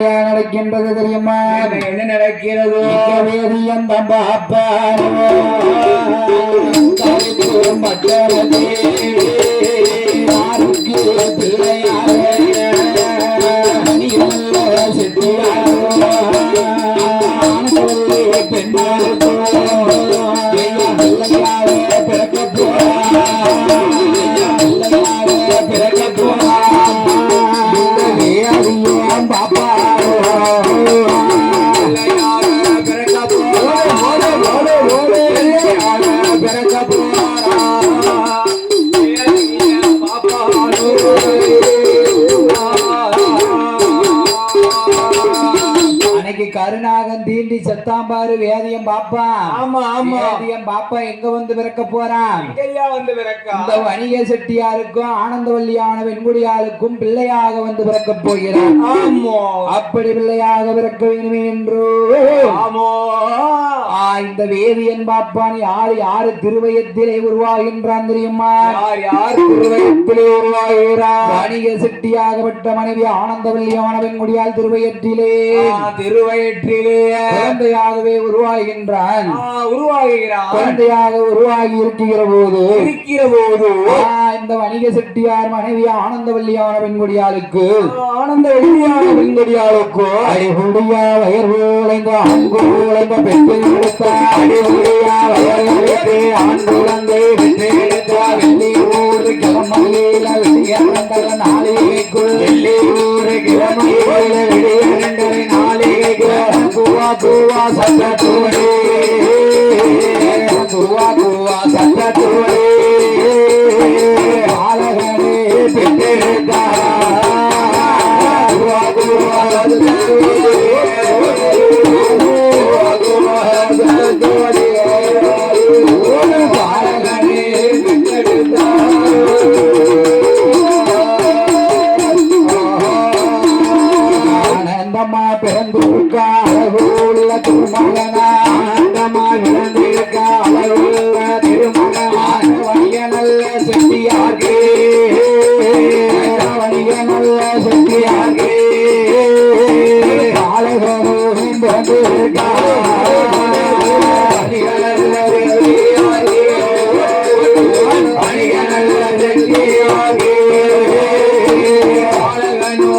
நடக்கின்றது தெரியுமா? என்ன நடக்கிறது? வேதியம் தம்பாப்பா கருணாகன் தீண்டி செத்தாம்பாரு வேதியம் பாப்பா. ஆமா ஆமா, வேதியம் பாப்பா எங்க வந்து பிறக்க போறான்? வந்து பிறக்க இந்த வணிக செட்டியாருக்கும் ஆனந்தவல்லியான வெண்குடியாருக்கும் பிள்ளையாக வந்து பிறக்க போகிறான். ஆமா, அப்படி பிள்ளையாக பிறக்க வேண்டுமே என்று இந்த வேதியன் பாப்பான் யாரு யாரு திருவயத்திலே உருவாகின்றான் தெரியுமா? யார் திருவயத்திலே உருவாகிறார்? வணிக செட்டியாகப்பட்ட மனைவி ஆனந்தவல்லியான வெண்குடியால் திருவயத்திலே குழந்தையாகவே உருவாகின்றான். குழந்தையாக உருவாகி இருக்கிற போது இந்த வணிக செட்டியார் மனைவி ஆனந்தவல்லியான பெண்குடியாளுக்கு அடிகுடியா வயர் போலைந்த ஆண்கு போலைந்த பெற்று எடுத்தார். அடிகுடியா வயர்களுக்கு ஆண் குழந்தை பெற்று எடுத்தார். வெள்ளி ஊரு கிளம்பையில விடியண்டர நாளிகைக்குள் வெள்ளி ஊரு கிளம்பையில விடியண்டர நாளிகைக்குள் குவா குவா சத்தத்தோடே குவா குவா சத்தத்தோடே ஆலகனே பெற்றெடுத்தார். குவா குவா சத்தத்தோடே ஆலகனே பெற்றெடுத்தார். ஆனந்தமா பிறந்திருக்க அழகுள்ள திருமகனா, ஆனந்தமா பிறந்திருக்க அழகுள்ள திருமகனான வணிக நல்ல செட்டியார்கே, வணிக நல்ல செட்டியார்கே அழகரும் பிறந்திருக்க வணிக நல்ல செட்டியார்கே, வணிக நல்ல செட்டியார்கே அழகனோ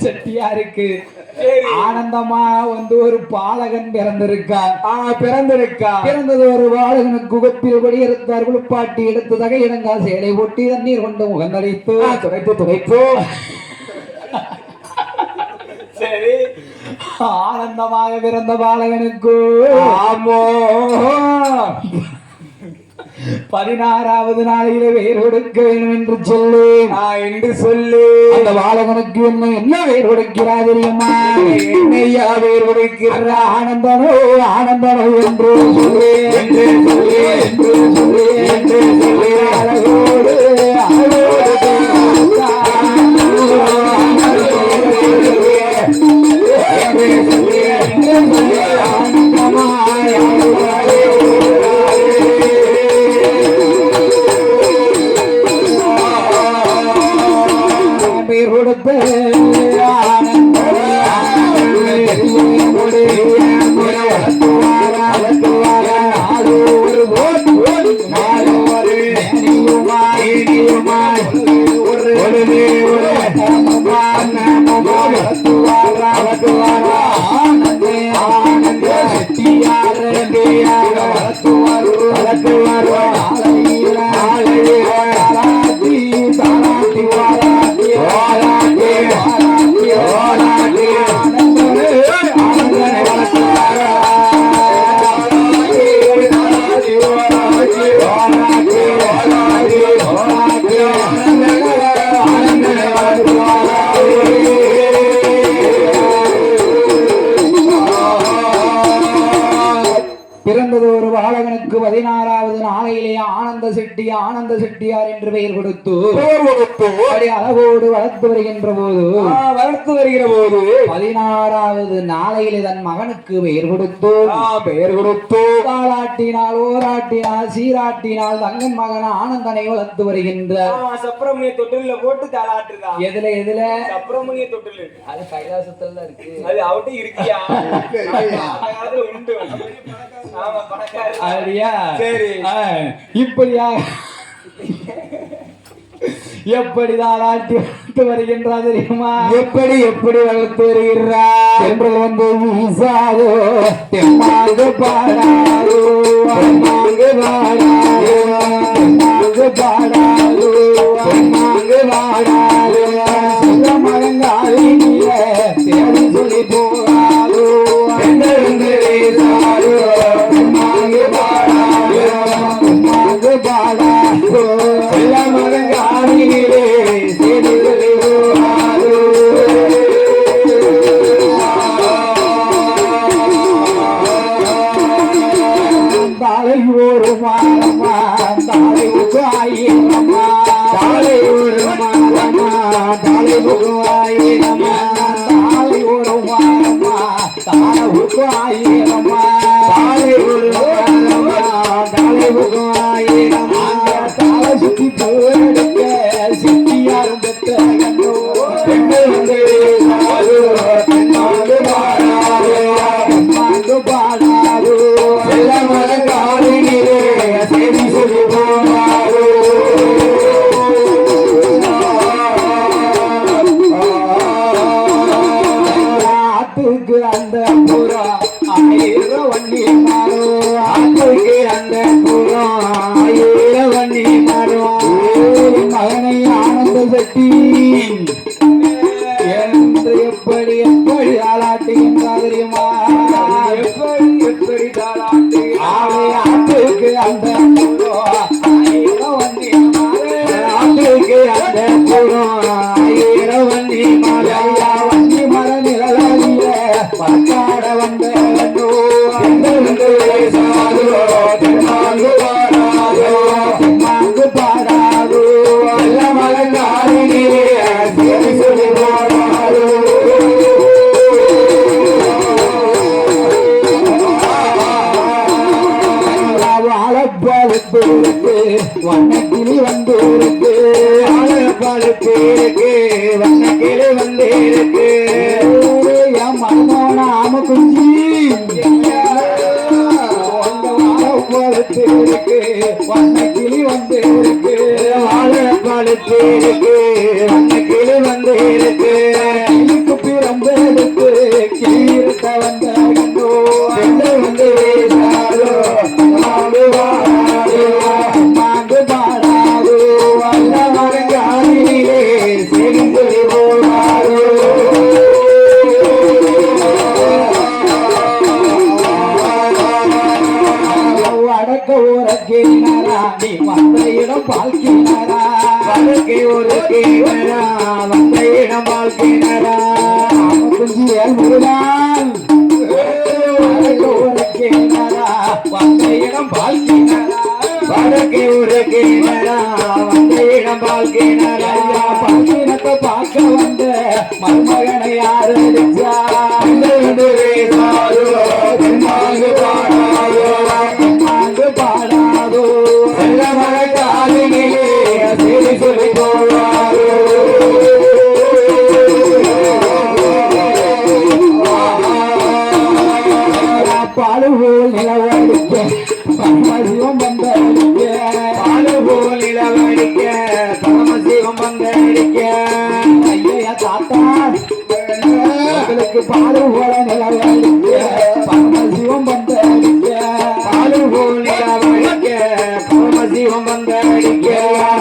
செட்டியாருக்கு ஆனந்தமா வந்து ஒரு பாலகன் பிறந்தது ஒரு பாலகனுக்கு குகத்தில் கொடி எடுத்தார். குளிப்பாட்டி எடுத்து தகை இடங்கா சேலை ஒட்டி தண்ணீர் கொண்டு முகந்தடித்து துடைத்து சரி ஆனந்தமாக பிறந்த பாலகனுக்கு 16வது நாளிலே வேர் கொடுக்க வேண்டும் என்று சொல்லி அந்த பாலகனுக்கு என்ன வேர் கொடுக்கிறார் தெரியுமா? என்னையா வேர் கொடுக்கிற ஆனந்தனோ ஆனந்தனோ என்று சொல்லி அழகோடு கொடுத்து பிறந்தது ஒரு பாலகனுக்கு 16வது நாளை நாளையிலே ஆனந்த செட்டியார் என்று பெயர் கொடுத்து அப்படி அழகோடு வளர்த்து வருகின்ற போது வளர்த்து வருகிற போது 16வது நாளையிலே தன் மகனுக்கு பெயர் கொடுத்து தாளாட்டினால் ஓராட்டினால் சீராட்டினால் தங்கன் மகன் ஆனந்தனை வளர்த்து வருகின்ற சப்ரமணிய தொட்டில போட்டு தாளாட்டுதான். எதுல சப்ரமணிய தொட்டில் அது கைலாசத்துல தான் இருக்கு. அது அவட்டே இருக்கியா? உண்டு. ஆமா, பணக்கார. அப்படியா? சரி. இப்படியா எப்படிதான் ஆட்டி வளர்த்து வருகின்றார் தெரியுமா? எப்படி வளர்த்து வருகிறார் என்று வந்து வீசாதோ தெம்மாங்கு பாடாதோ தெம்மாங்கு பாடாதோ தெம்மாங்கு பாடாதோ தெம்மாங்கு பாடாதோ சில மரங்காலி நீல தேடி சொல்லி போகாதோ என்று வீசாதோ தெம்மாங்கு பாடாதோ தெம்மாங்கு பாடாதோ சில மரங்காலி நீலே தேடி சொல்லி போகாதோ தாலை ஒரு மாலமா தாலை ஆயிரமா தாலை ஒரு மாலமா தாலை ஆயிரமா தாலை ஒரு மாலமா தாலை ஆயிரமா தாலை ஒரு மாலமா தாலை ஆயிரமா தாலை சுத்தி போடுங்க சித்தியாரும் பெற்ற கண்டோ பெண்கள் வந்து பெண்ணாடு பாடாது பெண்ணாடு பாடாது செல்ல மரங்காலினிலே செய்தி சொல்லி போனாரோ ஆத்துக்கு அந்த புறா 1000 வண்டி மாறோ ஆத்துக்கு அந்த புறா 1000 வண்டி மாறோ மகனை ஆனந்த செட்டி என்று எப்படி ஆளாட்டுகின்றார் தெரியுமா? எப்படி தாளாட்டு ஆட்டுக்கு அந்த ஆயிரம் வண்டி ஆட்டுக்கு அந்த ஆயிரம் வண்டி மலையா வண்டி மர நிழலிய பக்காட வந்த தெம்மாங்கு பாடாதோ நல்ல மலங்காலினிலே சேரி சொல்லி போடாதோ வாழப்பாலுக்கு வண்ணக்கிளி வந்து இருக்கு வாழப்பாலுக்கு வண்ணக்கிளி வந்து இருக்கு என் மனமோன ஆம குஞ்சி வாழப்பாலுக்கு இருக்கு வண்ணக்கிளி வந்து இருக்கு வாழப்பாலுக்கு இருக்கு வண்ணக்கிளி வந்து இருக்கு கிளிக்கு பிறந்து எடுத்து கிளியிருக்க வந்த கண்டோ வந்து வீசாதோ மாங்கு பாடாதோ அல்ல மரங்காலினிலே செய்தி சொல்லி போனாரோ அடக்க ஊரக்கினாரா நீ வந்த இடம் பால்கினாரா வடக்கே ஒரு கேவரா வந்த இடம் பால்கினாரா குஞ்சி முருகான் அடக்க ஊரக்கினாரா வந்த இடம் பால்கினாரா வடக்கே ஒரு கேவரா வந்த இடம் பால்கினாரா பால்கினத்தை பார்க்க வந்த மருமகனை யாரு அடிச்சா பாடாதோ செல்ல மரக்காலினிலே செய்தி சொல்லி போவாரோ பாலுபோல் நிலவடிக்க பரமசிவம் வந்தடிக்க பாலுபோல் நிலவடிக்க பரமசிவம் வந்தடிக்க ஐயா தாத்தா உங்களுக்கு பாலு போல நிலவடிக்க பரமசிவம் வந்தடிக்க பாலு போல் நிலவடிக்க பரமசிவம் வந்தடிக்க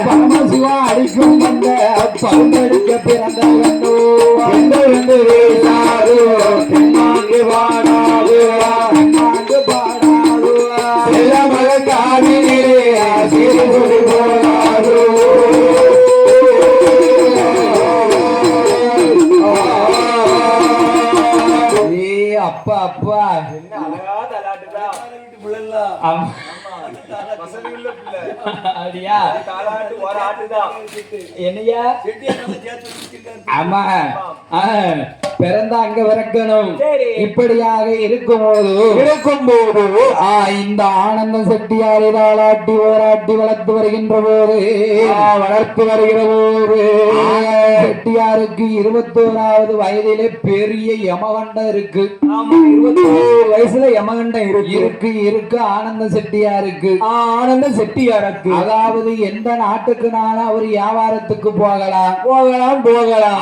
பரமசிவம் அடிக்கும் வந்த பருந்தடிக்க பிறந்த கண்டோ வந்து வீசாதோ தெம்மாங்கு பாடாதோ தெம்மாங்கு பாடாதோ செல்ல மரங்காலினிலே செய்தி சொல்லி போனாரோ அப்பா அப்பா என்ன அழகா தாளாட்டுதான். ஆமா வசதி உள்ள இல்ல. அப்படியா? அது தாலாட்டு ஒரு ஆட்டுதான். என்னையா? ஆமா. பிறந்தா அங்க பிறக்கணும். சரி. இப்படியாக இருக்கும்போது இந்த ஆனந்த செட்டியாரை தாளாட்டி ஓராட்டி வளர்த்து வருகின்ற போது செட்டியாருக்கு 21வது வயதிலே பெரிய யமகண்டம் இருக்கு. ஆமா, 21 வயசுல யமகண்டம் இருக்கு ஆனந்த செட்டியாருக்கு. ஆனந்த செட்டியாருக்கு அதாவது எந்த நாட்டுக்குனாலும் அவர் வியாபாரத்துக்கு போகலாம்.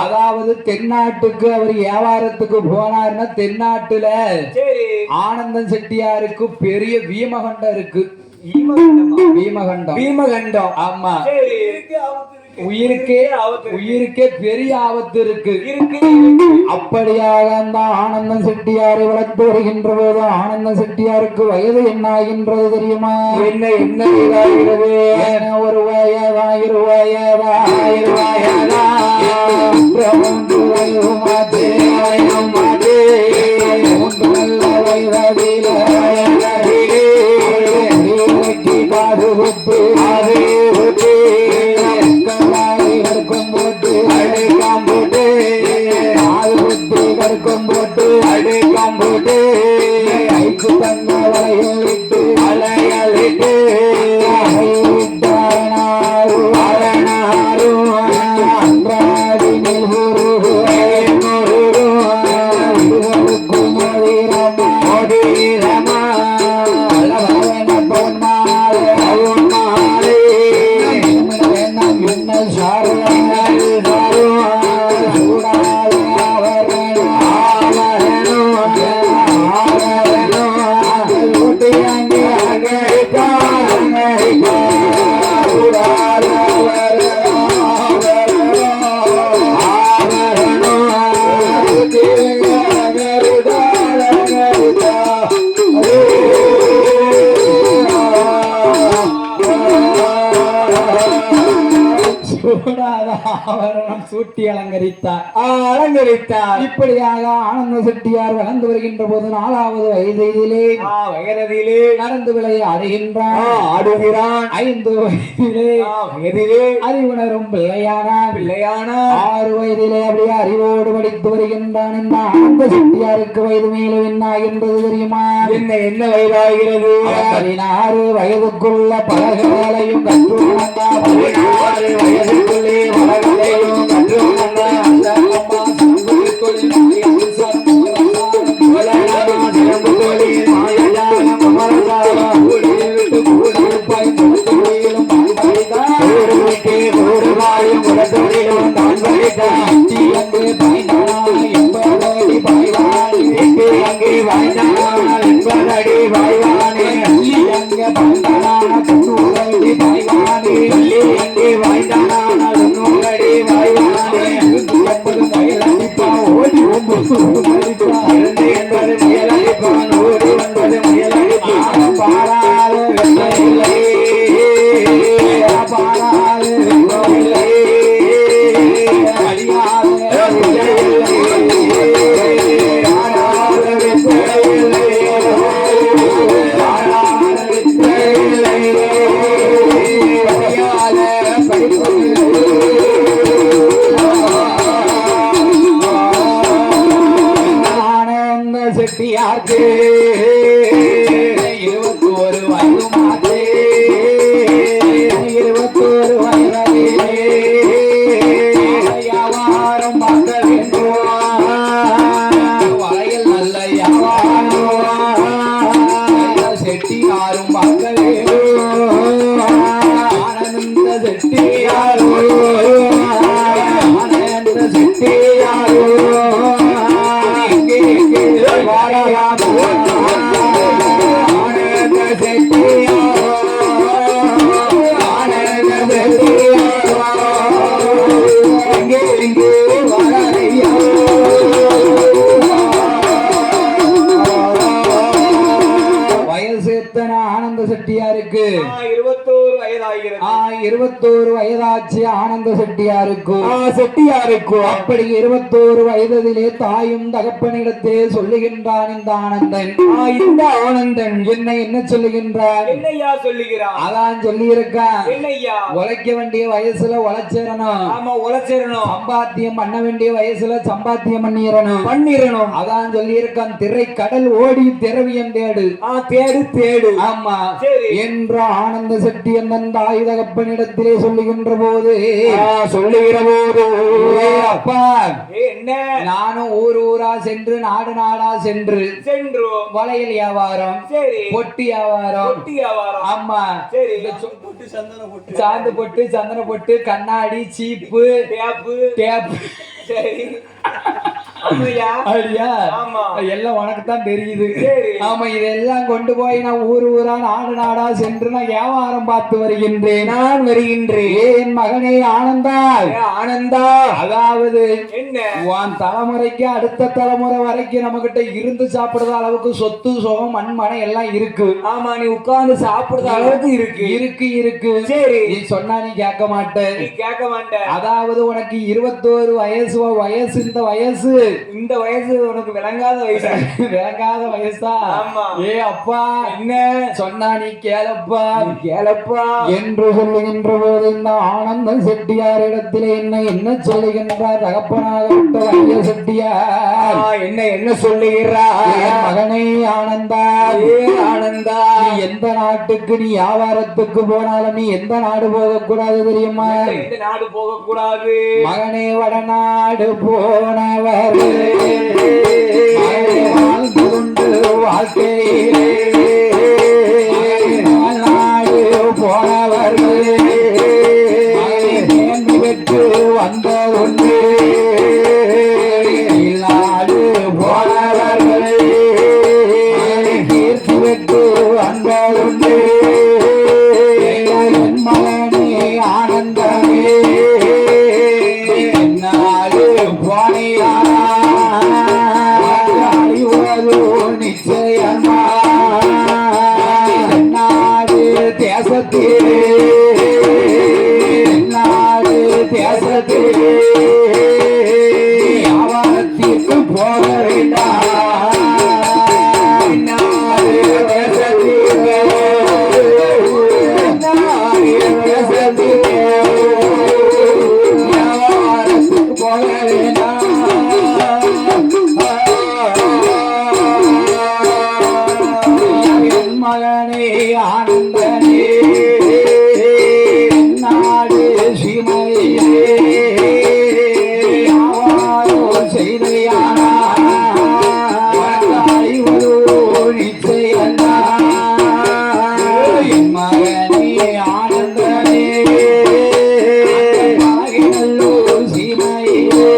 அதாவது தென்னாட்டுக்கு அவர் வியாபாரத்துக்கு போனார்னா தென்னாட்டுல சரி ஆனந்தன் செட்டியாருக்கு பெரிய வீமகண்டம் இருக்கு. பீமகண்டம். ஆமா, உயிருக்கே பெரிய ஆபத்து இருக்கு. அப்படியாக அந்த ஆனந்தன் செட்டியாரை வளர்த்து வருகின்ற போது ஆனந்தன் செட்டியாருக்கு வயது என்ன ஆகின்றது தெரியுமா? என்ன இதாகிறது? ஒரு வயதா 20 வயதா 20 வயதா 3 வயதுமாதே 3 நல்ல வயதிலே காது விட்டு அதே விட்டு கருக்கும் போட்டு அடைக்காம் போட்டு காது விட்டு கருக்கும் போட்டு அடைக்காம் போட்டு கைக்கு தங்க வளையலிட்டு வளையலிட்டு சூட்டி அலங்கரித்தார். இப்படியாக ஆனந்த செட்டியார் வளர்ந்து வருகின்ற போது 4வது வயதிலே நடந்து விளையாடுகின்றான். 5 வயதிலே அறிவுணரும் பிள்ளையான 6 வயதிலே அப்படியே அறிவோடு படித்து வருகின்றான். இந்த ஆனந்த செட்டியாருக்கு வயது மேலும் என்ன ஆகின்றது தெரியுமா? என்ன வயதாகிறது? 16 வயதுக்குள்ள பலகளையும் கற்று 16 வயதுக்குள்ளே பலகளையும் கற்று அந்த அம்மா சம்பு தொழில் செட்டியாருக்கு 21 வயதுமாதே 21 வயதிலே வியாபாரம் பார்க்க வேண்டும். வளையல் நல்ல வியாபாரம் செட்டியாரும் பார்க்க வேண்டும். ஆனந்த செட்டியாரோ ஆனந்த செட்டியாரோ வயசு எத்தனை ஆனந்த செட்டியாருக்கு? 21 வயது வயதாகிறது? 21 வயதாச்சு ஆனந்த செட்டியாருக்கு. செட்டியாருக்கு அப்படி 21 வயதிலே தாயும் தகப்பனிடத்திலே சொல்லுகின்றான் இந்த ஆனந்தன். இந்த ஆனந்தன் என்ன சொல்லுகின்றான்? என்னையா சொல்லுகிறான்? அதான் சொல்லி இருக்கான். என்னையா? உழைக்க வேண்டிய வயசுல உழைச்சிடணும். ஆமா, உழைச்சிடணும். சம்பாத்தியம் பண்ண வேண்டிய வயசுல சம்பாத்தியம் பண்ணிடணும். அதான் சொல்லி இருக்கான். திரை கடல் ஓடி திரவியம் தேடு. தேடு தேடு. ஆமா, சரி என்ற ஆனந்த செட்டி என்னன் தாய் தகப்பனிடத்திலே சொல்லுகின்ற போது அப்பா, என்ன? நானும் ஊர் ஊரா சென்று நாடு நாடா சென்று வளையல் வியாபாரம், சரி பொட்டி வியாபாரம், ஆமா, சரி சாந்து பொட்டு சந்தன பொட்டு கண்ணாடி சீப்பு டேப்பு சரி எல்லாம் உனக்கு தான் தெரியுது. ஆமா, இதெல்லாம் கொண்டு போய் நான் ஊர் ஊரா நாடு நாடா சென்று நான் வியாபாரம் பார்த்து வருகின்றேன். என் மகனே ஆனந்தா. அதாவது என்ன, உன் தலைமுறைக்கு அடுத்த தலைமுறை வரைக்கும் நம்ம கிட்ட இருந்து சாப்பிடுற அளவுக்கு சொத்து சுகம் மண்மனை எல்லாம் இருக்கு. ஆமா, நீ உட்கார்ந்து சாப்பிடுற அளவுக்கு இருக்கு. சரி, நீ சொன்னா நீ கேட்க மாட்ட. அதாவது உனக்கு 21 வயசு இந்த வயசு உனக்கு விளங்காத வயசா? ஏ அப்பா, என்ன சொன்னா நீ கேளப்பா என்று சொல்லுகின்ற போது இந்த ஆனந்த செட்டியார் இடத்திலே என்ன சொல்லுகின்றார்? தகப்பனாக விட்ட ஐய செட்டியார் என்ன சொல்லுகிறார்? மகனே ஆனந்தா, நீ எந்த நாட்டுக்கு நீ வியாபாரத்துக்கு போனாலும் நீ எந்த நாடு போகக்கூடாது தெரியுமா? எந்த நாடு போகக்கூடாது? மகனே வடநாடு போனவர் வாழ்ந்து கொண்டு வாழ்க்கையிலே நாடு போனவர்கள் மேன்மை பெற்று வந்ததொன்று. நாடு போனவர்கள் கீர்த்தி பெற்று வந்ததொன்று. என் மகனே ஆனந்தமே நாடு போனியா நிச்சயமா நாடு தேசத்திலே வியாபாரத்திற்கு போக வேண்டாம். நாடு தேசத்திலே வியாபாரத்துக்கு போக வேண்டாம். மகனே ஆனந்தனே நாடு சீமையிலே செய்தையானா நிச்சயந்தா. என் மகனே ஆனந்தனே நல்லூர் சீமையிலே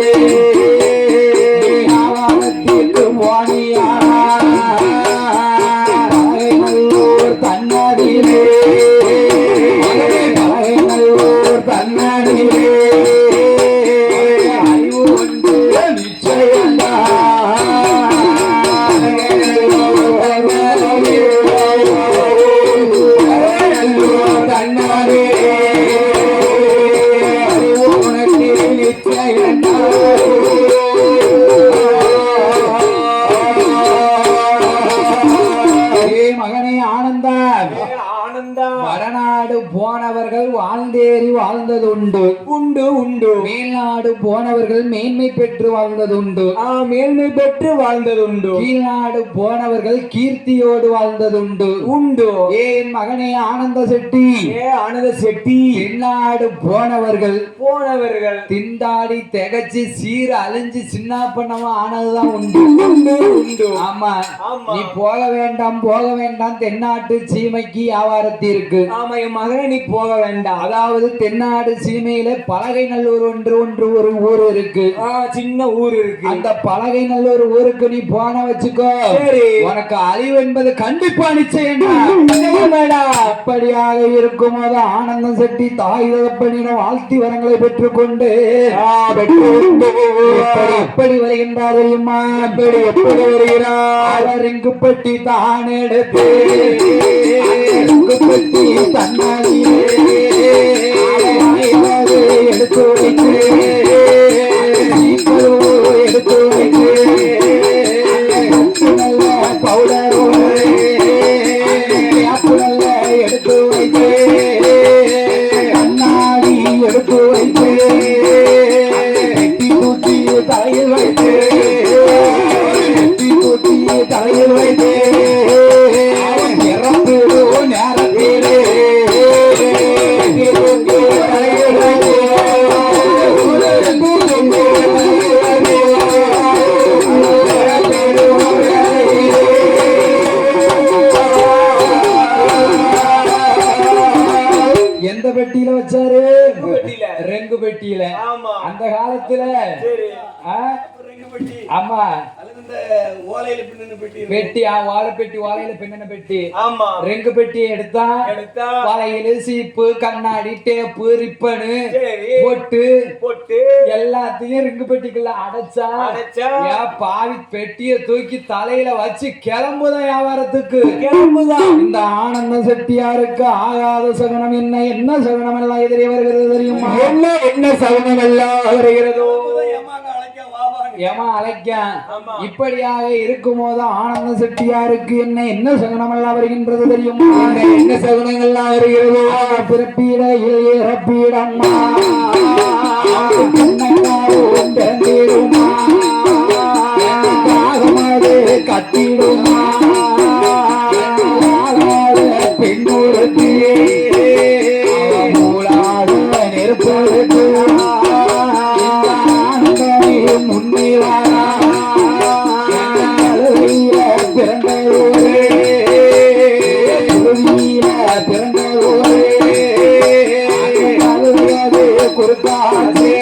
வியாபாரத்திற்கு போனியானா தன்னடியிலே அறிவு கொண்டு நிச்சயந்தா. தன்னாரே அறிவு உனக்கு நிச்சயந்தா. மகனே ஆனந்தா, வடநாடு போனவர்கள் வாழ்ந்தேறி வாழ்ந்ததுண்டு. மேல்நாடு போனவர்கள் மேன்மை பெற்று வாழ்ந்ததுண்டு. கீழ்நாடு போனவர்கள் கீர்த்தியோடு வாழ்ந்ததுண்டு. ஏன் மகனே ஆனந்த செட்டி, தென்னாடு போனவர்கள் திண்டாடி திகச்சு சீர அழிஞ்சு சின்ன பண்ணவா ஆனதுதான் உண்டு. ஆமா, நீ போக வேண்டாம் தென்னாட்டு சீமைக்கு வியாபாரத்திற்கு. ஆமா, என் மகனை நீ போக வேண்டாம். அதாவது தென்னாடு சீமையில பலகை நல்லூர் ஒரு ஊர் இருக்கு. சின்ன ஊர் இருக்கு. அந்த பலகை நல்லூர் ஊருக்கு நீ போன வச்சுக்கோ, உனக்கு அழிவு என்பது கண்டிப்பா நிச்சயம். அப்படியாக இருக்கும்போது ஆனந்தம் செட்டி தாய் தகப்பனிடம் வாழ்த்தி வரங்களை பெற்றுக்கொண்டு எப்படி வருகின்றார் தெரியுமா? எப்படி வருகிறார்? அவர் இங்கு பெட்டி தான் எடுத்து பெட்டி தன்னாடியே எந்த பெட்டியில வச்சாரு? பெட்டியில. ரெங்கு பெட்டியில. ஆமா. அந்த காலத்துல சரி. ரெங்கு பெட்டி ஆமா அல்லது இந்த ஓலையில பின்னன பெட்டி பெட்டி வாழை பெட்டி, வாழையில பின்னன பெட்டி. ஆமா. ரெங்கு பெட்டி எடுத்தா வளையலு, சீப்பு, கண்ணாடி, டேப்பு, ரிப்பனு, சரி. பொட்டு போட்டு எல்லாத்தையும் ரிங்கு பெட்டிக்குள்ள அடைச்சா ஏன் பாவி பெட்டிய தூக்கி தலையில வச்சு கிளம்புதான் வியாபாரத்துக்கு. கிளம்புதான். இந்த ஆனந்த செட்டியாருக்கு ஆகாத சகுனம் என்ன? என்ன சகுனம் எல்லாம் எதிரே வருகிறது தெரியுமா? என்ன சகுனம் எல்லாம் வருகிறதோ? ஏமா அழைக்க. இப்படியாக இருக்கும்போது ஆனந்த செட்டியாருக்கு என்ன சகுனம் எல்லாம் வருகின்றது தெரியுமா? என்ன சகுனங்கள்லாம் வருகிறதோ? பிறப்பீடையில் இறப்பீடம்மா பிறந்திடுமா, கட்டிடுமா பெண்ணுறுத்தியே மூலாத நெருப்பொழுது முன்னிவாரா பிறந்த ஊரே பிறந்த ஊரே குறுக்காச்சே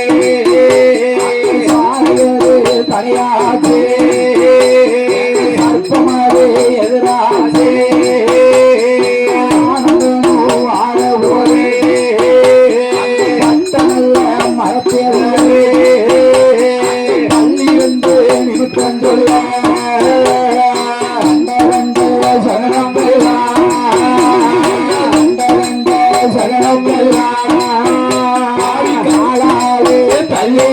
தனியாச்சே அற்பமாவே எதிராச்சே வாழ போரே நல்ல மரத்தேரே பள்ளியிருந்து நிமித்தம் சொல்ல சகனம் சகனம் காலாலே தள்ளி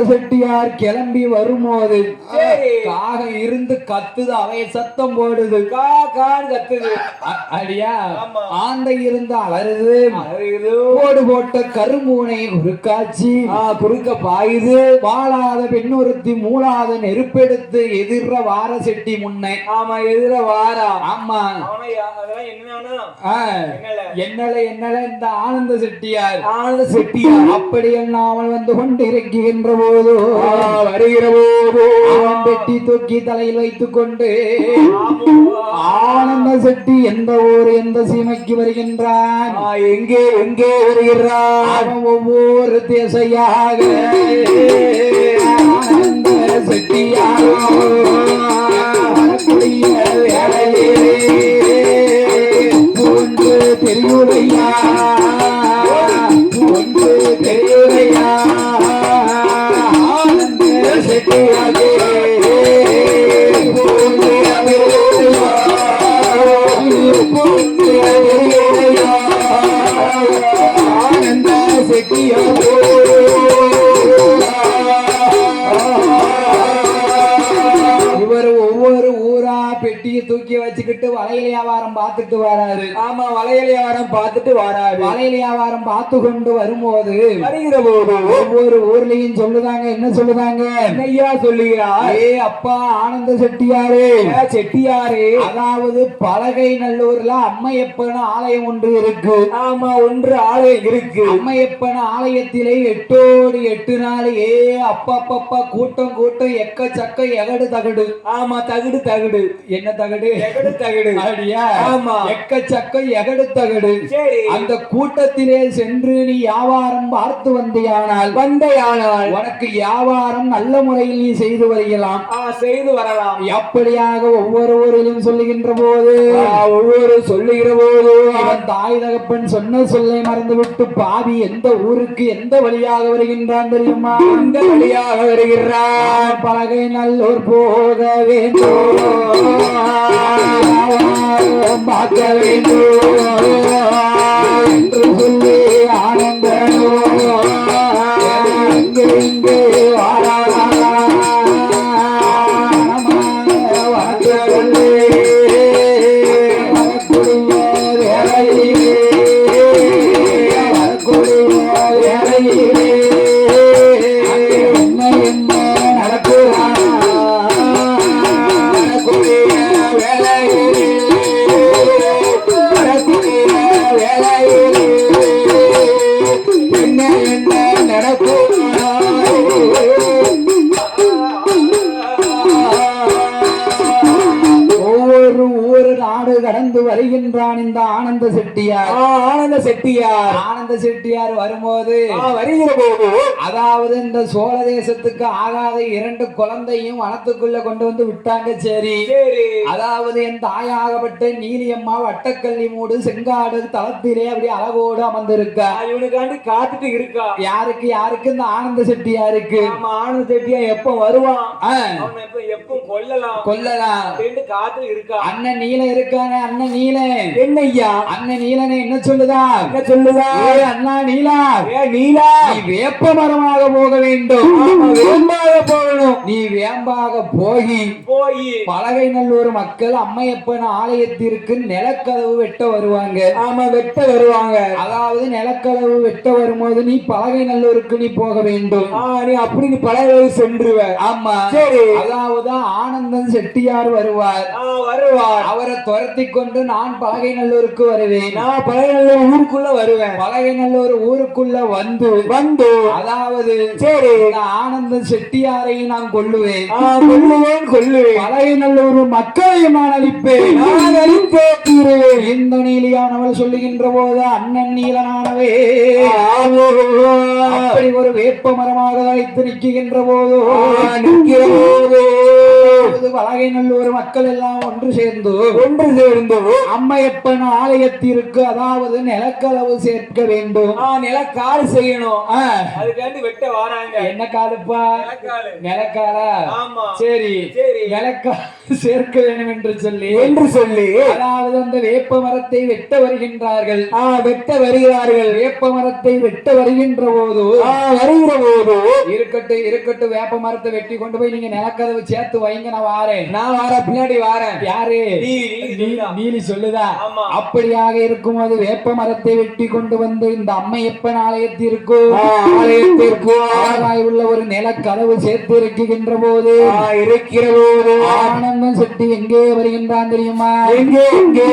செட்டியார் கிளம்பி வரும்போது காகம் இருந்து கத்துது, அவைய சத்தம் போடுது, கத்துது. அடியா ஆந்தை இருந்து அலறுது, போடு போட்ட கரும்பூனை குறுக்காச்சி குறுக்க பாயுது. வாழாத பெண்ணொருத்தி மூளாத நெருப்பெடுத்து எதிர வார செட்டி முன்னை. ஆமா எதிர வாரா. ஆமா என்னல இந்த ஆனந்த செட்டியார் அப்படி எண்ணாமல் வந்து கொண்டு இறக்குகின்ற போது வருகிற போது பெட்டி தூக்கி தலையில் வைத்துக் கொண்டு ஆனந்த செட்டி எந்த ஊர் எந்த சீமைக்கு வருகின்றான்? எங்கே எங்கே வருகிறான்? ஒவ்வொரு திசையாக ஆனந்த செட்டியாக வேலையிலே ஒன்று தெரியுதையா, ஒன்று தெரியுதையா செட்டியாகே ஆனந்த செட்டியாகே இவர் ஒவ்வொரு ஊரா பெட்டியை தூக்கி வச்சுக்கிட்டு வளையல் வியாபாரம் பார்த்துட்டு வராரு. ஆமா வளையல் வியாபாரம் பார்த்துட்டு வராரு. வளையல் வியாபாரம் பார்த்து கொண்டு வரும்போது வருகிற போது ஒவ்வொரு ஊர்லயும் சொல்லுதாங்க. என்ன சொல்லுதாங்க? ஐயா சொல்லுகிறா, ஏ அப்பா ஆனந்த செட்டியாரே, செட்டியாரே, அதாவது பலகை நல்லூர்ல அம்மையப்பன் ஆலயம் ஒன்று இருக்கு. ஆமா ஒன்று ஆலயம் இருக்கு. அம்மையப்பன் ஆலயத்திலே 8 நாள் அப்பா கூட்டம் கூட்டம் எக்கச்சக்க எகடு தகடு. ஆமா தகடு தகடு. என்ன தகடு? எகடு தகடு. அப்படியா? ஆமா எக்கச்சக்க எகடு தகடு. அந்த கூட்டத்திலே சென்று நீ வியாபாரம் பார்த்து வந்தையானால் உனக்கு வியாபாரம் நல்ல முறையில் நீ செய்து வருகலாம், செய்து வரலாம். அப்படியாக ஒவ்வொரு ஊரிலும் சொல்லுகின்ற போது ஒவ்வொரு சொல்லுகிற போது அவன் தாய் தகப்பன் சொன்ன சொல்லை மறந்துவிட்டு பாவி எந்த ஊருக்கு எந்த வழியாக வருகின்றான் தெரியுமா? எந்த வழியாக வருகிறான்? பலகை நல்லூர் போக வேண்டும், பார்க்க வேண்டும் என்று சொல்லி ஆனந்தனோ இங்கே வருகின்றான் இந்த ஆனந்த செட்டியார். ஆனந்த செட்டியார் ஆனந்த செட்டியார் வரும்போது வருகிற போது அதாவது இந்த சோழ தேசத்துக்கு ஆகாத 2 குழந்தையும் வனத்துக்குள்ள கொண்டு வந்து விட்டாங்க. சரி, சரி அதாவது என் தாயாகப்பட்ட நீலியம்மா வட்டக்கல்லி மூடு செங்காடு தளத்திலே அப்படி அழகோடு அமர்ந்திருக்கா. இவனுக்காண்டி காத்துட்டு இருக்கா. யாருக்கு யாருக்கு? இந்த ஆனந்த செட்டியாருக்கு. ஆமா, ஆனந்த செட்டியார் எப்ப வருவான், ஆ, அவனை எப்ப கொல்லலாம் கொல்லலாம் அப்படின்னு காத்து இருக்கா. அண்ணன் நீலன் இருக்கானே, அண்ணன் நீலன். என்ன ஐயா? அண்ணன் நீலனை என்ன சொல்லுதா? என்ன சொல்லுதா? ஏய் அண்ணா நீலா, நீலா, நீ வேப்ப மரமாக போக வேண்டும். வேம்பாக போகணும். நீ வேம்பாக போய் பலகை நல்லூர் மக்கள் அம்மையப்பன் ஆலயத்திற்கு நிலக்கதவு வெட்ட வருவாங்க. ஆமா, வெட்ட வருவாங்க. அதாவது நிலக்கதவு வெட்ட வரும்போது நீ பலகை நல்லூருக்கு நீ போக வேண்டும். நீ அப்படி நீ பலகை சென்றுவ. ஆமா, சரி. அதாவது ஆனந்தன் செட்டியார் வருவார். அவரை துரத்தி கொண்டு நான் பலகை நல்லூருக்கு வருவேன். நான் பலகை நல்லூர் ஊருக்குள்ள வருவேன். பலகை நல்லூர் ஊருக்குள்ள வந்து அதாவது சரி, ஆனந்தன் செட்டியாரையும் நான் கொல்லுவேன். பலகை நல்லூர் மக்களையும் நான் அழிப்பேன். இந்த நீலியானவள் சொல்லுகின்ற போது அண்ணன் நீலனானவே அப்படி ஒரு வேப்ப மரமாக அழைத்து நிற்கின்ற போது பலகை நல்லூர் மக்கள் எல்லாம் ஒன்று சேர்ந்து அம்மையப்பன் ஆலயத்திற்கு அதாவது நிலக்களவு சேர்க்க வேண்டும். நிலக்காடு செய்யணும். அதுக்காண்டி வெட்ட வராங்க. என்ன காலுப்பா? நிலக்காலா? ஆமா, சரி, நிலக்காடு சேர்க்க வேண்டும் என்று சொல்லி அதாவது அந்த வேப்ப மரத்தை வெட்ட வருகின்றார்கள். வேப்ப மரத்தை வெட்ட வருகின்ற போது இருக்கட்டும் வேப்ப மரத்தை வெட்டி கொண்டு போய் நீங்க நிலக்கதவு சேர்த்து வைங்க, நான் வாரேன். பின்னாடி வாரேன். யாரு? நீலி சொல்லுதா? அப்படியாக இருக்கும்போது வேப்ப மரத்தை வெட்டி கொண்டு வந்து இந்த அம்மையப்பன் ஆலயத்திற்கு உள்ள ஒரு நிலக்கதவு சேர்த்து இருக்கின்ற போது ஆனந்தன் செட்டி எங்கே வருகின்றான் தெரியுமா? எங்கே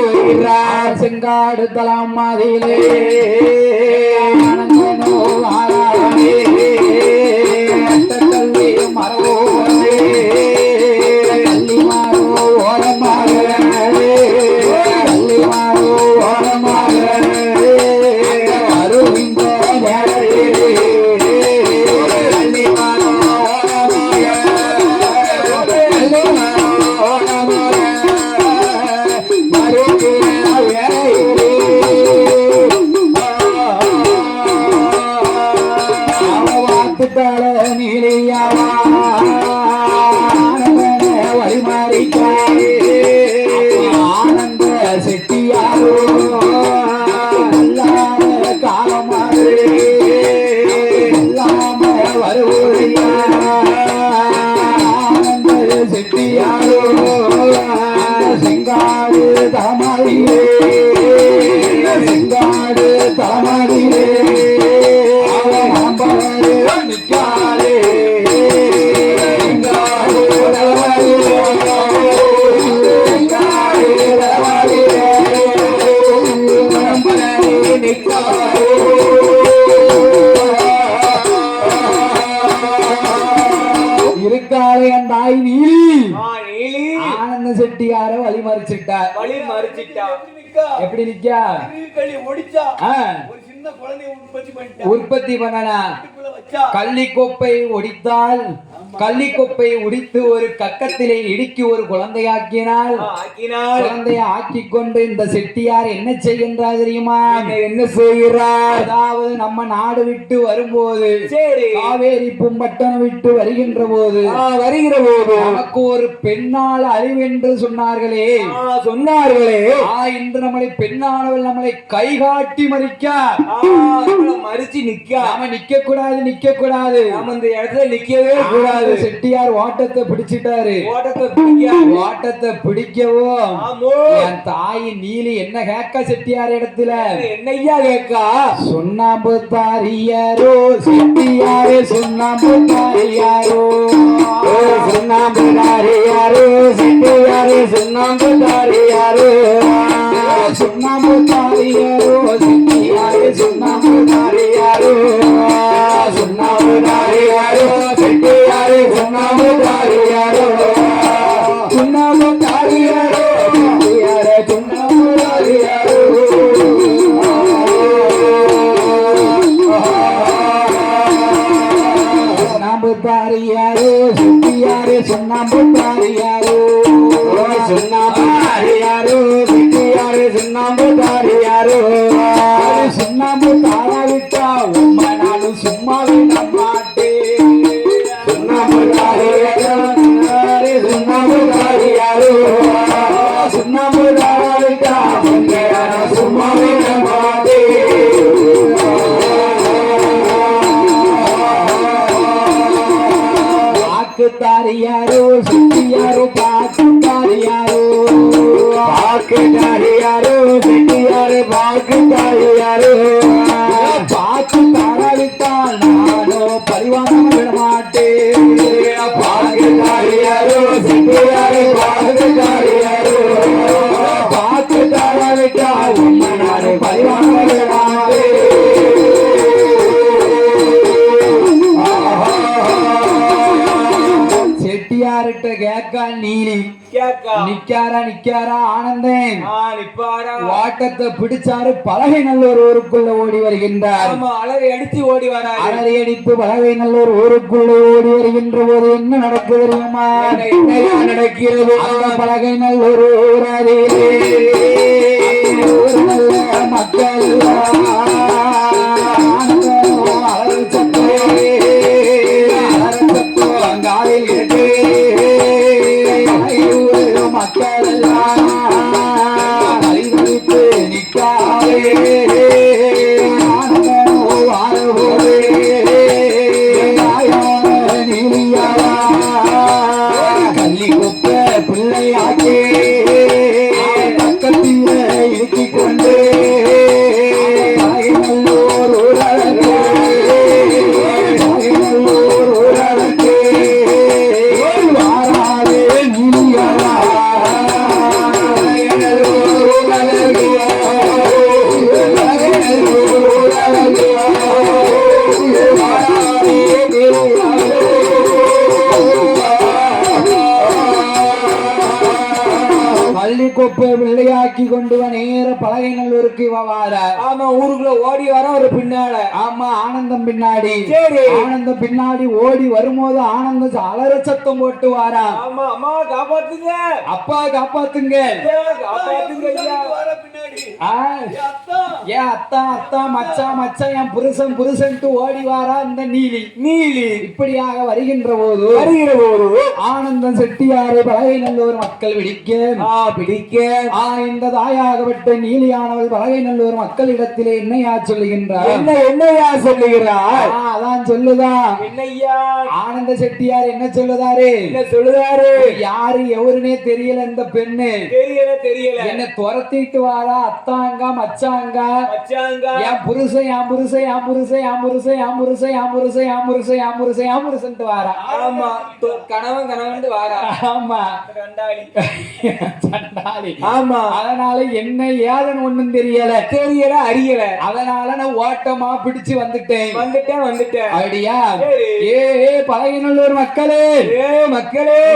வருகிறார்? செங்காடு தலாம் மாதிலே ஆனந்தனோ ஆராதனே கல்லி மரோ கல்லி மாறோ ஓரமாக கல்லி மாறோ ஓரமாக வருகின்ற நேரத்திலே கல்லி மாறோ ஆனந்த செட்டியாரோ காலமாக வருவோரியா ஆனந்த செட்டியாரோ செங்காடு தலமாதிலே நிற்காரே இருக்காளே அந்த தாய் நீலி ஆனந்த செட்டியார வழி மறிச்சிட்டார். எப்படி நிக்கா? ஒரு சின்ன குழந்தைய உற்பத்தி பண்ணனா கள்ளிக்கொப்பை ஒடித்தால் கள்ளிக்கொப்பை உடித்து ஒரு கக்கத்திலே இடுக்கி ஒரு குழந்தையாக்கினால் குழந்தைய ஆக்கி கொண்டு இந்த செட்டியார் என்ன செய்கின்றார் தெரியுமா? என்ன செய்கிறார்? அதாவது நம்ம நாடு விட்டு வரும்போது காவேரி பூம்பட்டணம் விட்டு வருகின்ற போது நமக்கு ஒரு பெண்ணால் அறிவென்று சொன்னார்களே இன்று நம்மளை பெண்ணானவள் நம்மளை கை காட்டி மறிச்சு நாம நிக்க கூடாது நாம இந்த இடத்துல நிக்கவே கூடாது. செட்டியார் ஓட்டத்தை பிடிச்சிட்டாரு. ஓட்டத்தை பிடிக்கவும் என் தாய் நீலி என்ன கேட்க செட்டியார் இடத்துல? என்னையா கேட்கா? சுண்ணாம்பு தாரியாரோ செட்டியாரே சுண்ணாம்பு தாரியாரோ சுண்ணாம்பு தாரியாரோ செட்டியாரே சுண்ணாம்பு தாரியாரோ சுண்ணாம்பு தாரியாரோ செட்டியாரே சுண்ணாம்பு தாரியாரோ சுண்ணாம்பு தாரியாரோ செட்டியாரே சுண்ணாம்பு தாரியாரோ சுண்ணாம்பு தாரியாரோ சுண்ணாம்பு தாரியாரோ சுண்ணாம்பு தாரியாரோ சுண்ணாம்பு தாரியாரோ செட்டியாரு சுண்ணாம்பு தாரியாரோ சுண்ணாம்பு தாராவிட்டா உண்மை நானும் சும்மா விட மாட்டேன் சுண்ணாம்பு தாரியாரோ சுண்ணாம்பு தாரியாரோ சுண்ணாம்பு தாராவிட்டா உண்மை நானும் சும்மா விட மாட்டேன் தாரியாரோ செட்டியாரோ பாக்கு தாரியாரோ பாக்கு தாரியாரோ செட்டியாரோ பாக்கு தாரியாரோ பாக்கு தாராவிட்டால் நானோ பரிவாரம் விட மாட்டேன் பாக்கு தாரியாரோ செட்டியாரோ பாக்கு தாரியாரோ பாக்கு தாராவிட்டால் நானோ பரிவாரம் விட மாட்டேன் செட்டியார்கிட்ட கேக்கா நீலி நிக்காரா ஆனந்தன் வாட்டத்தை பிடிச்சாரு பலகை நல்லூர் ஊருக்குள்ள ஓடி வருகின்றார் அலறி அடித்து ஓடி வர அலறி அடித்து பலகை நல்லூர் ஊருக்குள்ள ஓடி வருகின்ற போது என்ன நடக்குது தெரியுமா என்ன நடக்கிறது அந்த பலகை நல்லூர் ஊராதே நல்ல மக்கள் அலறி சத்தோ அங்காலில் இருக்கு மக்கள் அறிவித்து நிற்காவே நீலியாவா கள்ளி குப்ப பிள்ளையாக்கே பக்கத்தில் இருக்கிக் கொண்டு நல்லோர் ஊரழகு நல்லோர் ஊரழகு வாராதே நீலியாவா பள்ளிக்கொப்பை வெள்ளையாக்கி கொண்டு நேர பலகை நல்லூருக்கு வார ஆமா ஊருக்குள்ள ஓடி வர ஒரு பின்னால ஆமா ஆனந்தம் பின்னாடி சரி ஆனந்தம் பின்னாடி ஓடி வரும்போது ஆனந்தம் அலற சத்தம் போட்டு வாரா ஆமா அம்மா காப்பாத்துங்க அப்பா காப்பாத்துங்க காப்பாத்துங்க ஐயா பின்னாடி ஏன் அத்தா அத்தா மச்சான் மச்சான் என் புருஷன்ட்டு ஓடி வாரா இந்த நீலி இப்படியாக வருகின்ற போது ஆனந்தம் செட்டியாரை பலகை நல்லூர் மக்கள் பிடிக்க இந்த தாயாகப்பட்ட நீலியானவள் பலகை நல்லூர் மக்களிடத்திலே என்னையா சொல்லுகின்றார் என்னையா சொல்லுகிறார் அதான் சொல்லுதா என்னையா ஆனந்த செட்டியார் என்ன சொல்லுதாரு யாரு எவருனே தெரியல இந்த பெண்ணு தெரியல என்ன துரத்திட்டு வாரா அத்தாங்க மச்சாங்க என் புருஷன் வாரா ஆமா கணவன் வாரா ஆமா சண்டாளி ஆமா அதனால என்ன ஏதன் ஒண்ணும் தெரியல அறியல அதனால நான் ஓட்டமா பிடிச்சு வந்துட்டேன் அப்படியா ஏ பழகினூர் மக்களே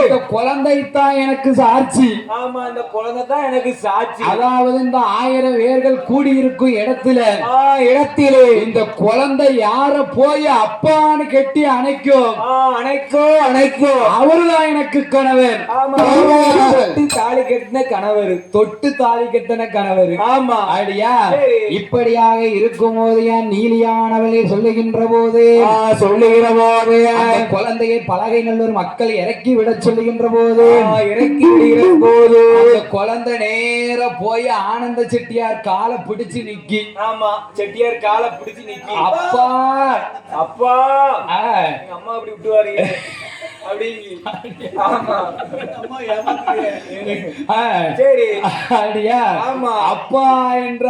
இந்த குழந்தை தான் எனக்கு சாட்சி ஆமா இந்த குழந்தை தான் எனக்கு சாட்சி அதாவது இந்த 1000 பேர்கள் கூடியிருக்கும் இடத்திலே இந்த குழந்தை யார போய் அப்பான்னு கட்டி அணைக்கும் அவருதான் எனக்கு கணவர் தொட்டு தாலி கட்டின கணவர் ஆமா அப்படியா இப்படியாக இருக்கும் போது என் நீலியானவளை சொல்லுகின்ற போது குழந்தையை பலகை நல்லூர் மக்கள் இறக்கி விட சொல்லுகின்ற போது குழந்தை நேர போய் ஆனந்த செட்டியார் காலை பிடிச்சு நிக்கி செட்டியார் காலை பிடிச்சு நிக்கி அப்பா அப்பா அம்மா அப்படி விட்டுவாரு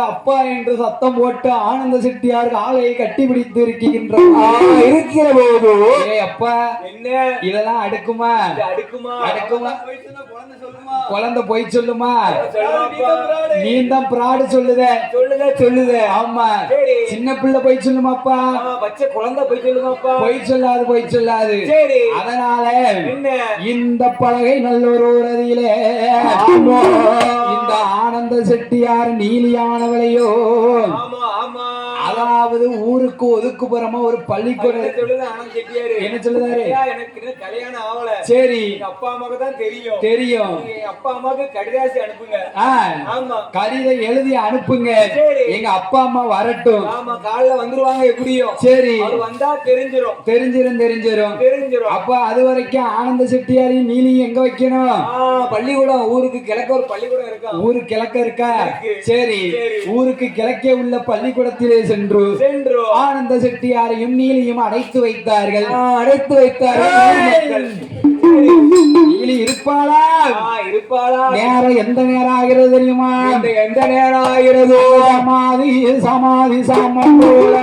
அப்பா என்று சத்தம் போட்டு ஆனந்த செட்டியார் காலையை கட்டி பிடித்து இருக்கிற போது அப்பா என்ன இதெல்லாம் அடுக்குமா குழந்தை போய் சொல்லுமா நீந்தான் பிராடு சொல்லுத ஆமா சின்ன பிள்ளை போய் சொல்லுமாப்பா குழந்தை போய் சொல்லுமாப்பா போய் சொல்லாது அதனால இந்த பலகை நல்லொரு ரதியிலே இந்த ஆனந்த செட்டியார் நீலியானவளையோ அதாவது ஊருக்கு ஒதுக்குப்புறமா ஒரு பள்ளிக்கூடம் என்ன சொல்லுது ஆனந்த் செட்டியாரு? என்ன சொல்லுதாரு? ஐயா, எனக்கு இன்னும் கல்யாணம் ஆகல. சரி எங்க அப்பா அம்மாக்கு தான் தெரியும். தெரியும். எங்க அப்பா அம்மாக்கு கடிதாசி அனுப்புங்க. ஆமா, கடிதம் எழுதி அனுப்புங்க. சரி. எங்க அப்பா அம்மா வரட்டும். ஆமா, காலைல வந்துருவாங்க எப்படியும். சரி, அது வந்தா தெரிஞ்சிரும். தெரிஞ்சிரும். அப்ப அது வரைக்கும் ஆனந்த செட்டியாரையும் நீலியும் எங்க வைக்கணும்? பள்ளிக்கூடம், ஊருக்கு கிழக்க ஒரு பள்ளிக்கூடம் இருக்கா? ஊரு கிழக்க இருக்கா? இருக்கு. சரி, சரி. ஊருக்கு கிழக்கே உள்ள பள்ளிக்கூடத்திலே சென்று ஆனந்த செட்டியாரையும் நீலியும் அடைத்து வைத்தார்கள். நீலி இருப்பாளா? நேரம் எந்த நேரம் ஆகிறது தெரியுமா? எந்த நேரம் ஆகிறது? சமாதி சாமம் போல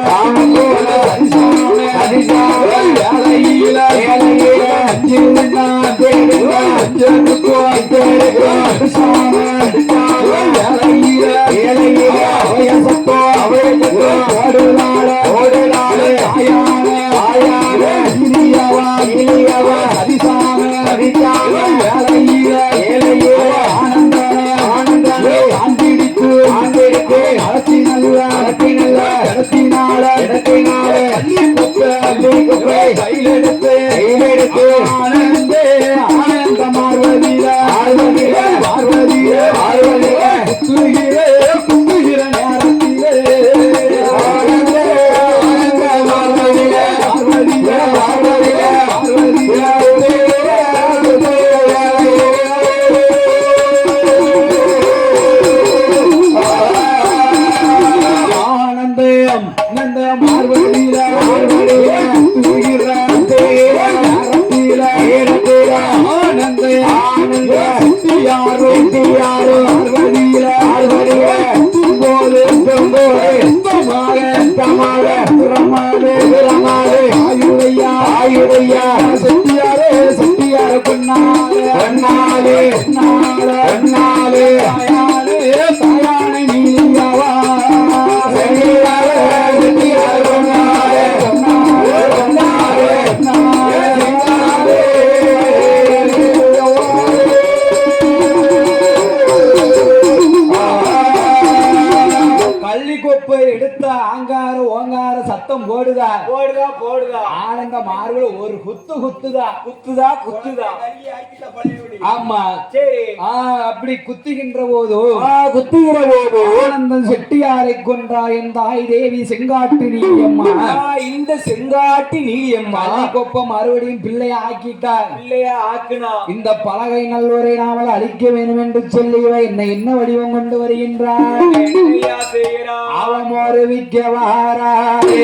எடுத்த ஆங்கார ஓங்கார சத்தம் போடுதா. ஆனந்த மார்புல ஒரு குத்துதா. ஆமா, சரி. அப்படி குத்துகின்ற போது ஆனந்தன் செட்டியாரை கொன்றா என் தாய் தேவி செங்காட்டு நீலியம்மா. இந்த செங்காட்டு நீலியம்மா கொப்ப மறுபடியும் பிள்ளைய ஆக்கிட்டார். இந்த பலகை நல்லோரை நாமல் அழிக்க வேண்டும் என்று சொல்லி என்ன வடிவம் கொண்டு வருகின்றார்? அவன் அறிவிக்க வாராரே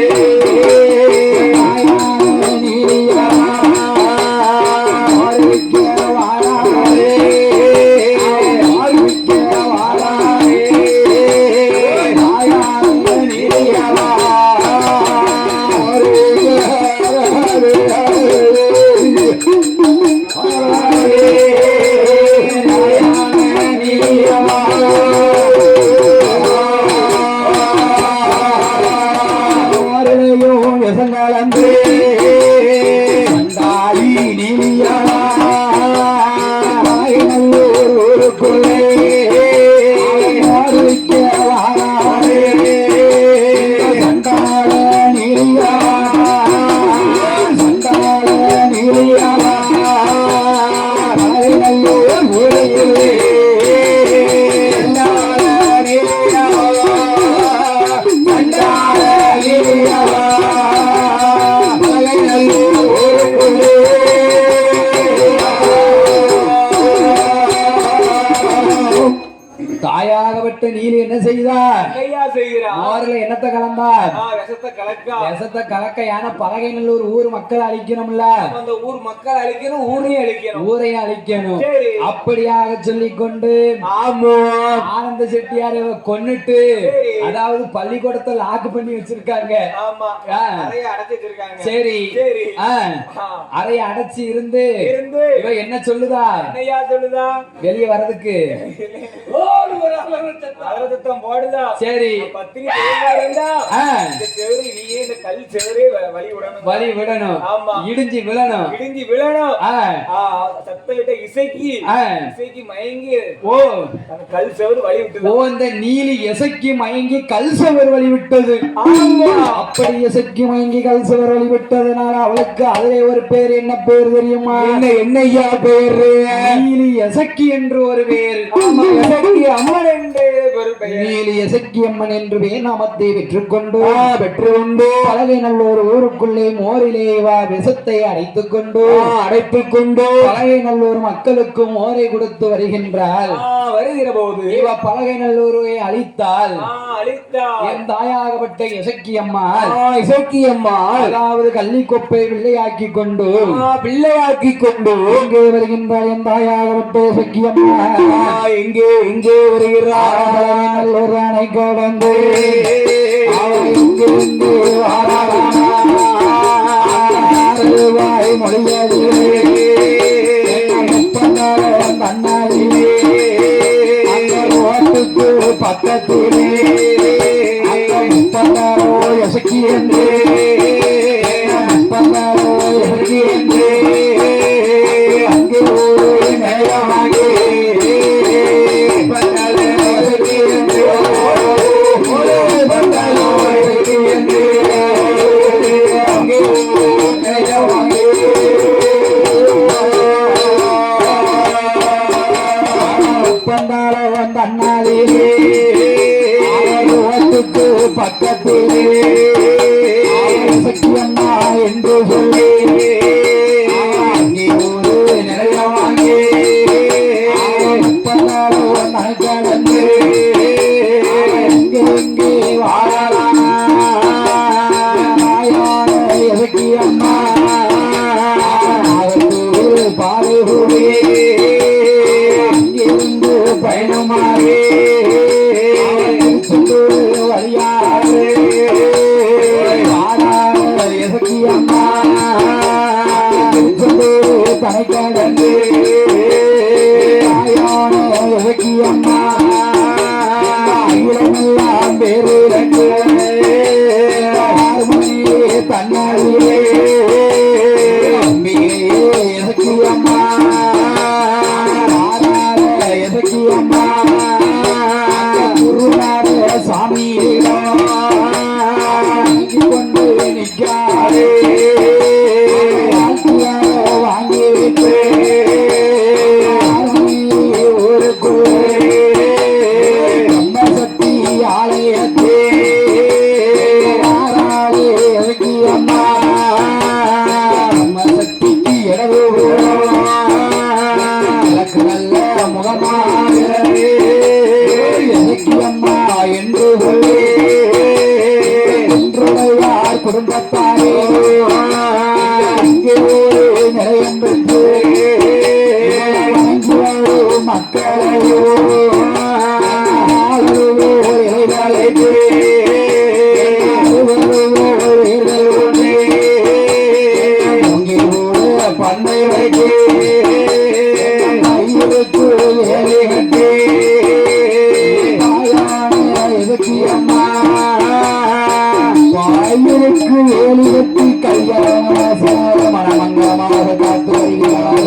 தாயாகப்பட்ட நீலி என்ன செய்தார்? என்னத்தை கலந்தார்? விஷத்தை கலக்க. யான பலகை நல்லூர் ஊர் மக்கள் அழிக்கணும்ல. அந்த ஊர் மக்கள் அழிக்கணும், ஊரையும் அழிக்கணும். அப்படியாக சொல்லிக் கொண்டு ஆனந்த செட்டியாரை கொன்னுட்டு, அதாவது பள்ளிக்கூடத்தை லாக்கு பண்ணி வச்சிருக்காங்க. சரி, அறைய அடைச்சி இருந்து இவ என்ன சொல்லுதா? வெளியே வர்றதுக்கு சரி சரி பத்தினி தெய்வமா இருந்தா ஆ, இந்த செவரு நீயே இந்த கல் செவரே வழி விடணும். வழி விடணும், ஆமா. இடிஞ்சு விழணும். இடிஞ்சு விழணும். ஆ, சத்தமிட்ட இசைக்கு ஆ. இசைக்கு மயங்கி ஓ அந்த கல் செவரு வழி விட்டு ஓ இந்த நீலி எசக்கி மயங்கி கல்சவர் வழிவிட்டது. ஆமா. அப்படி எசக்கி மயங்கி கல்சவர் வழிவிட்டதுனால அவளுக்கு அதிலே ஒரு பேர். என்ன பேர் தெரியுமா? என்னையா பேரு? நீலி எசக்கி என்று ஒரு பேர். ஆமா, எசக்கி அம்மன் என்று ஒரு பெயர். நீலி எசக்கி அம்மன் என்று நாமத்தை பெற்றுக்கொண்டு பலகை நல்லூர் ஊருக்குள்ளே மோரிலே வா விஷத்தை அடைத்துக் கொண்டு பலகை நல்லூர் மக்களுக்கு மோரை கொடுத்து வருகின்றாள். வருகிற போது இவ பலகை நல்லூரை அழித்தால் என் தாயாகப்பட்ட இசக்கி அம்மா அதாவது கள்ளிக்கொப்பை பிள்ளையாக்கி கொண்டு எங்கே வருகின்றாள் என் தாயாகப்பட்ட இசக்கி அம்மா? எங்கே வருகிறார்? நல்லூர் அணை கடந்து அவள் எங்கே வாய் மொழியதிலே கண்ணாடிலே ஓட்டுக்கு பக்கத்திலே எசக்கி என்று எசக்கி என்று அங்கே ஒரு நேரமாக பக்கத்திலே சக்கியம்மா என்று சொல்லி ஒரு நிலையமாகி கடந்து எங்கே வாழலாம் சக்கியம்மா பாடுபுடி இருந்து பயணமாகி கணக்கடந்து அம்மா இளமெல்லாம் பேரு தன்னாலே அம்மா எசக்கி அம்மா குருநாத சாமி கொண்டு நிற்காரே வாங்கி விட்டு ஒரு சக்தி ஆலயத்தே எசக்கி அம்மா சக்திக்கு இடவு நல்ல முகமாக எசக்கி அம்மா என்று சொல்லி என்றுடையார் குடும்பத்தாரே இங்கே ஒரு நிலையம் பெற்று மக்களையோ இலைகளுக்கு பண்ணை வைத்து வேலை கட்டி எதுக்கு அம்மா வாயிலுக்கு வேலி கட்டி கல்யாண மனமங்கமாக காத்து வருகிறாரே.